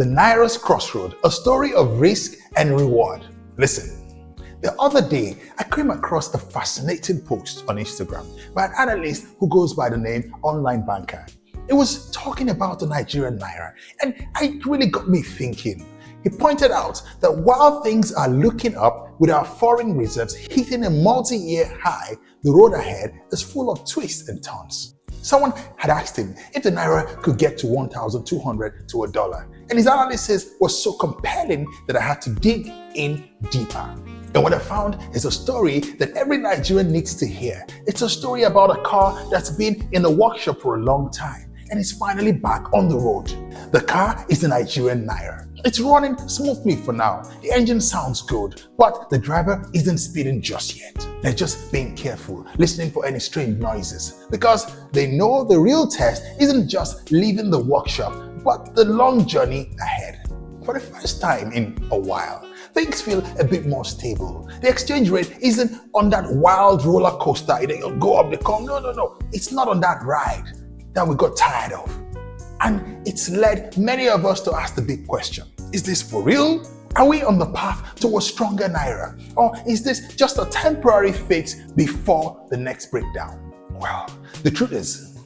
The Naira's Crossroad, a story of risk and reward. Listen, the other day, I came across a fascinating post on Instagram by an analyst who goes by the name Online Banker. It was talking about the Nigerian Naira, and it really got me thinking. He pointed out that while things are looking up with our foreign reserves hitting a multi-year high, the road ahead is full of twists and turns. Someone had asked him if the Naira could get to 1,200 to $1, and his analysis was so compelling that I had to dig in deeper. And what I found is a story that every Nigerian needs to hear. It's a story about a car that's been in the workshop for a long time and is finally back on the road. The car is the Nigerian Naira. It's running smoothly for now. The engine sounds good, but the driver isn't speeding just yet. They're just being careful, listening for any strange noises, because they know the real test isn't just leaving the workshop, but the long journey ahead. For the first time in a while, things feel a bit more stable. The exchange rate isn't on that wild roller coaster. It'll go up, they come. No. It's not on that ride that we got tired of. And it's led many of us to ask the big question: is this for real? Are we on the path to a stronger Naira? Or is this just a temporary fix before the next breakdown? Well, the truth is,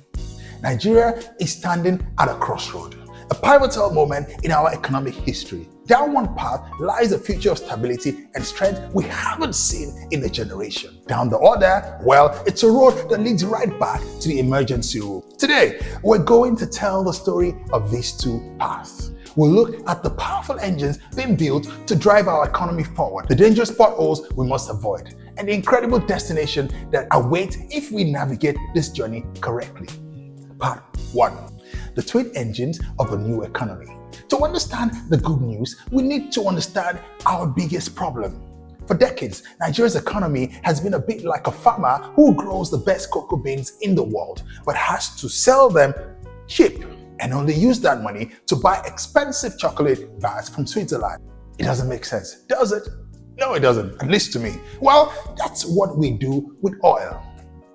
Nigeria is standing at a crossroad, a pivotal moment in our economic history. Down one path lies a future of stability and strength we haven't seen in a generation. Down the other, well, it's a road that leads right back to the emergency room. Today, we're going to tell the story of these two paths. We'll look at the powerful engines being built to drive our economy forward, the dangerous potholes we must avoid, and the incredible destination that awaits if we navigate this journey correctly. Part 1. The twin engines of a new economy. To understand the good news, we need to understand our biggest problem. For decades, Nigeria's economy has been a bit like a farmer who grows the best cocoa beans in the world, but has to sell them cheap and only use that money to buy expensive chocolate bars from Switzerland. It doesn't make sense, does it? No, it doesn't, at least to me. Well, that's what we do with oil.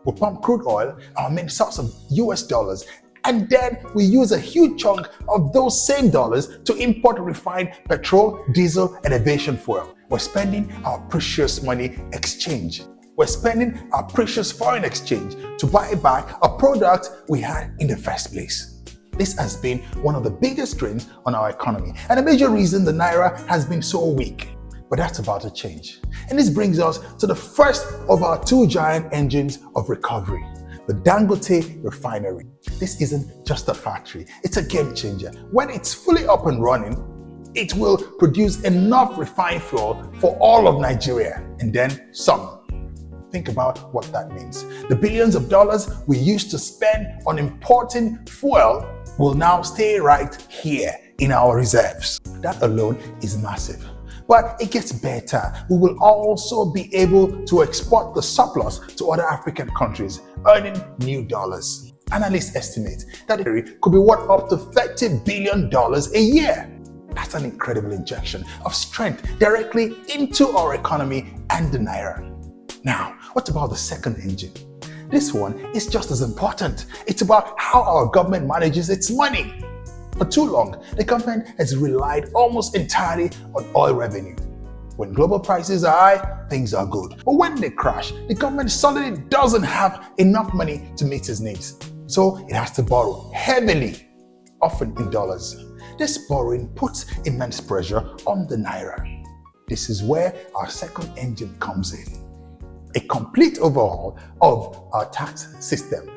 We pump crude oil, our main source of US dollars, and then we use a huge chunk of those same dollars to import refined petrol, diesel, and aviation fuel. We're spending our precious money exchange. We're spending our precious foreign exchange to buy back a product we had in the first place. This has been one of the biggest drains on our economy and a major reason the Naira has been so weak. But that's about to change. And this brings us to the first of our two giant engines of recovery, the Dangote Refinery. This isn't just a factory, it's a game changer. When it's fully up and running, it will produce enough refined fuel for all of Nigeria and then some. Think about what that means. The billions of dollars we used to spend on importing fuel will now stay right here in our reserves. That alone is massive. But it gets better. We will also be able to export the surplus to other African countries, earning new dollars. Analysts estimate that it could be worth up to $30 billion a year. That's an incredible injection of strength directly into our economy and the Naira. Now, what about the second engine? This one is just as important. It's about how our government manages its money. For too long, the government has relied almost entirely on oil revenue. When global prices are high, things are good. But when they crash, the government suddenly doesn't have enough money to meet its needs. So it has to borrow heavily, often in dollars. This borrowing puts immense pressure on the Naira. This is where our second engine comes in. A complete overhaul of our tax system.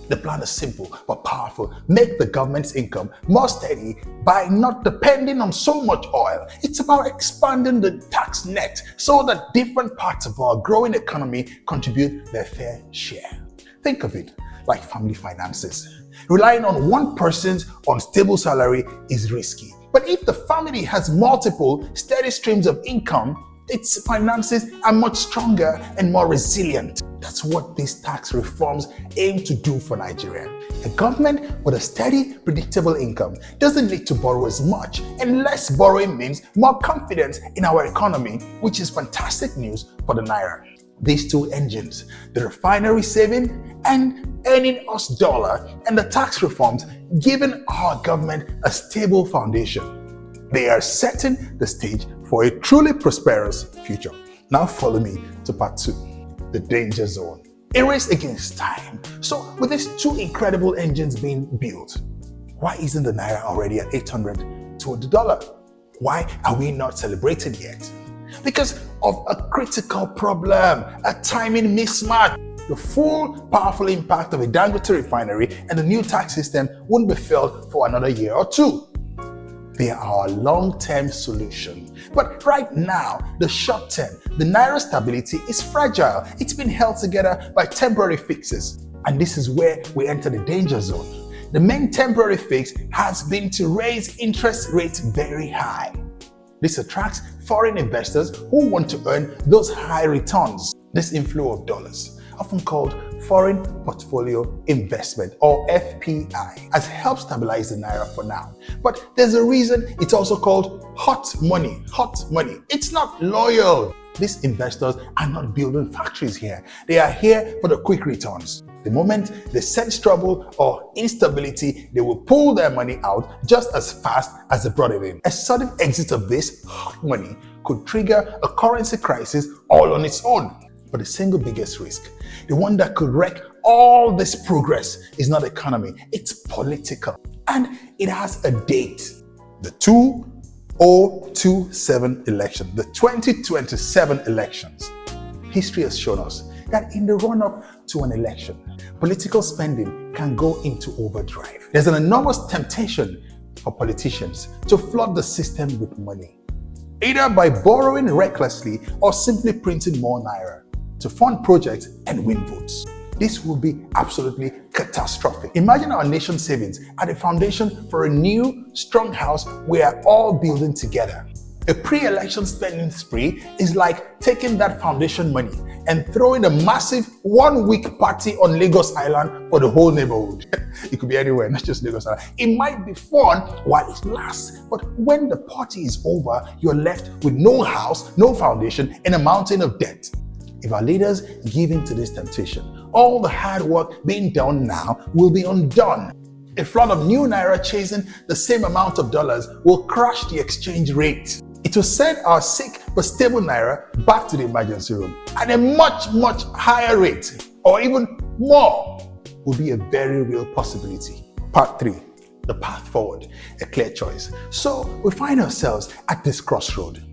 The plan is simple but powerful. Make the government's income more steady by not depending on so much oil. It's about expanding the tax net so that different parts of our growing economy contribute their fair share. Think of it like family finances. Relying on one person's unstable salary is risky. But if the family has multiple steady streams of income, its finances are much stronger and more resilient. That's what these tax reforms aim to do for Nigeria. A government with a steady, predictable income doesn't need to borrow as much, and less borrowing means more confidence in our economy, which is fantastic news for the Naira. These two engines, the refinery saving and earning us dollar, and the tax reforms giving our government a stable foundation. They are setting the stage for a truly prosperous future. Now follow me to part 2, the danger zone. A race against time. So with these 2 incredible engines being built, why isn't the Naira already at 800 to the dollar? Why are we not celebrating yet? Because of a critical problem, a timing mismatch. The full powerful impact of a Dangote Refinery and the new tax system won't be felt for another year or 2. They are a long-term solution. But right now, the short term, the Naira stability is fragile. It's been held together by temporary fixes. And this is where we enter the danger zone. The main temporary fix has been to raise interest rates very high. This attracts foreign investors who want to earn those high returns. This inflow of dollars, often called Foreign Portfolio Investment or FPI, has helped stabilize the Naira for now. But there's a reason it's also called hot money. Hot money. It's not loyal. These investors are not building factories here. They are here for the quick returns. The moment they sense trouble or instability, they will pull their money out just as fast as they brought it in. A sudden exit of this hot money could trigger a currency crisis all on its own. But the single biggest risk, the one that could wreck all this progress, is not economy, it's political. And it has a date. The 2027 election, the 2027 elections. History has shown us that in the run-up to an election, political spending can go into overdrive. There's an enormous temptation for politicians to flood the system with money, either by borrowing recklessly or simply printing more Naira to fund projects and win votes. This will be absolutely catastrophic. Imagine our nation's savings at the foundation for a new, strong house we are all building together. A pre-election spending spree is like taking that foundation money and throwing a massive 1-week party on Lagos Island for the whole neighborhood. It could be anywhere, not just Lagos Island. It might be fun while it lasts, but when the party is over, you're left with no house, no foundation, and a mountain of debt. If our leaders give in to this temptation, all the hard work being done now will be undone. A flood of new Naira chasing the same amount of dollars will crash the exchange rate. It will send our sick but stable Naira back to the emergency room at a much higher rate, or even more, will be a very real possibility. Part 3, the path forward, a clear choice. So we find ourselves at this crossroad.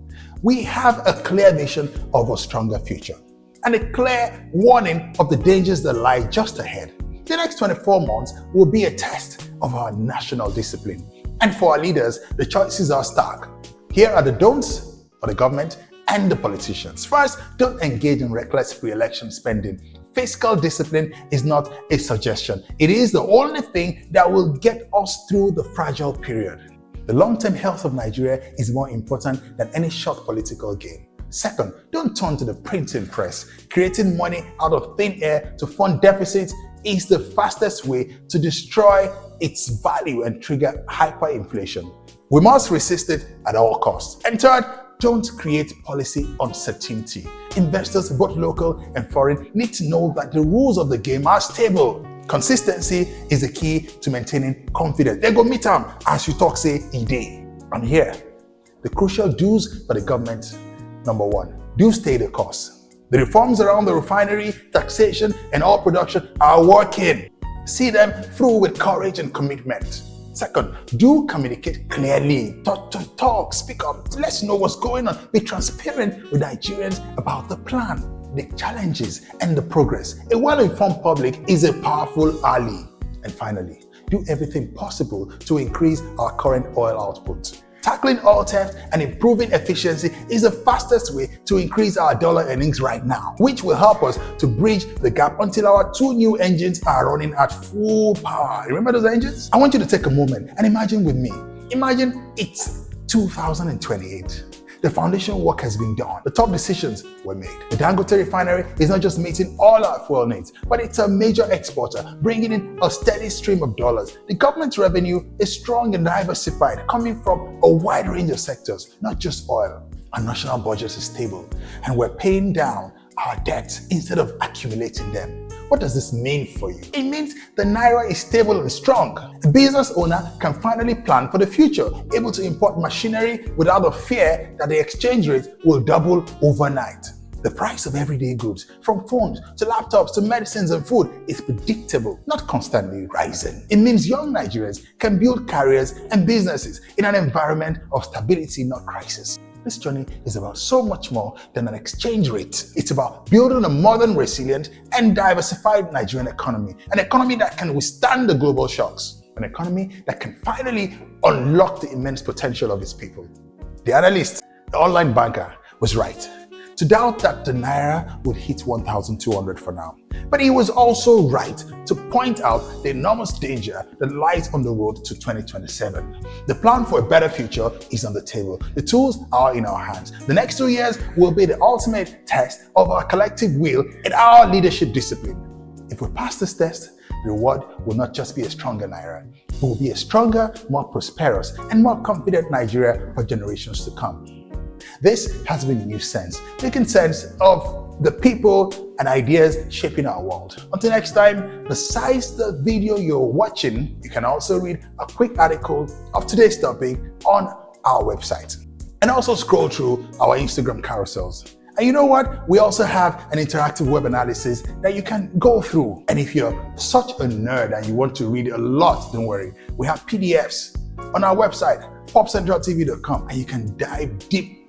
We have a clear vision of a stronger future and a clear warning of the dangers that lie just ahead. The next 24 months will be a test of our national discipline. And for our leaders, the choices are stark. Here are the don'ts for the government and the politicians. First, don't engage in reckless pre-election spending. Fiscal discipline is not a suggestion. It is the only thing that will get us through the fragile period. The long-term health of Nigeria is more important than any short political gain. Second, don't turn to the printing press. Creating money out of thin air to fund deficits is the fastest way to destroy its value and trigger hyperinflation. We must resist it at all costs. And third, don't create policy uncertainty. Investors, both local and foreign, need to know that the rules of the game are stable. Consistency is the key to maintaining confidence. They go meet them as you talk, say, e-day. And here, the crucial do's for the government. Number 1, do stay the course. The reforms around the refinery, taxation, and oil production are working. See them through with courage and commitment. Second, do communicate clearly. Talk, speak up. Let's know what's going on. Be transparent with Nigerians about the plan, the challenges, and the progress. A well-informed public is a powerful ally. And finally, do everything possible to increase our current oil output. Tackling oil theft and improving efficiency is the fastest way to increase our dollar earnings right now, which will help us to bridge the gap until our 2 new engines are running at full power. Remember those engines? I want you to take a moment and imagine with me. Imagine it's 2028. The foundation work has been done. The top decisions were made. The Dangote Refinery is not just meeting all our fuel needs, but it's a major exporter, bringing in a steady stream of dollars. The government's revenue is strong and diversified, coming from a wide range of sectors, not just oil. Our national budget is stable, and we're paying down our debts instead of accumulating them. What does this mean for you? It means the Naira is stable and strong. A business owner can finally plan for the future, able to import machinery without the fear that the exchange rate will double overnight. The price of everyday goods, from phones to laptops to medicines and food, is predictable, not constantly rising. It means young Nigerians can build careers and businesses in an environment of stability, not crisis. This journey is about so much more than an exchange rate. It's about building a modern, resilient, and diversified Nigerian economy, an economy that can withstand the global shocks, an economy that can finally unlock the immense potential of its people. The analyst, the online banker, was right to doubt that the Naira would hit 1,200 for now. But he was also right to point out the enormous danger that lies on the road to 2027. The plan for a better future is on the table. The tools are in our hands. The next 2 years will be the ultimate test of our collective will and our leadership discipline. If we pass this test, the reward will not just be a stronger Naira, it will be a stronger, more prosperous, and more confident Nigeria for generations to come. This has been Newsense, making sense of the people and ideas shaping our world. Until next time, besides the video you're watching, you can also read a quick article of today's topic on our website. And also scroll through our Instagram carousels. And you know what? We also have an interactive web analysis that you can go through. And if you're such a nerd and you want to read a lot, don't worry. We have PDFs on our website, popcentraltv.com, and you can dive deep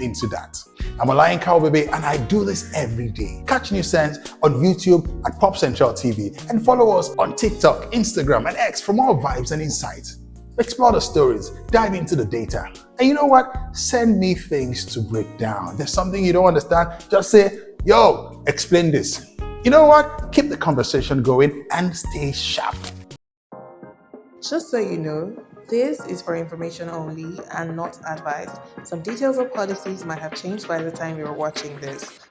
into that. I'm Olayinka Obebe, and I do this every day. Catch Newsense on YouTube at Popcentral TV and follow us on TikTok, Instagram, and X for more vibes and insights. Explore the stories, dive into the data. And you know what? Send me things to break down. There's something you don't understand, just say, yo, explain this. You know what? Keep the conversation going and stay sharp. Just so you know, this is for information only and not advice. Some details or policies might have changed by the time you're watching this.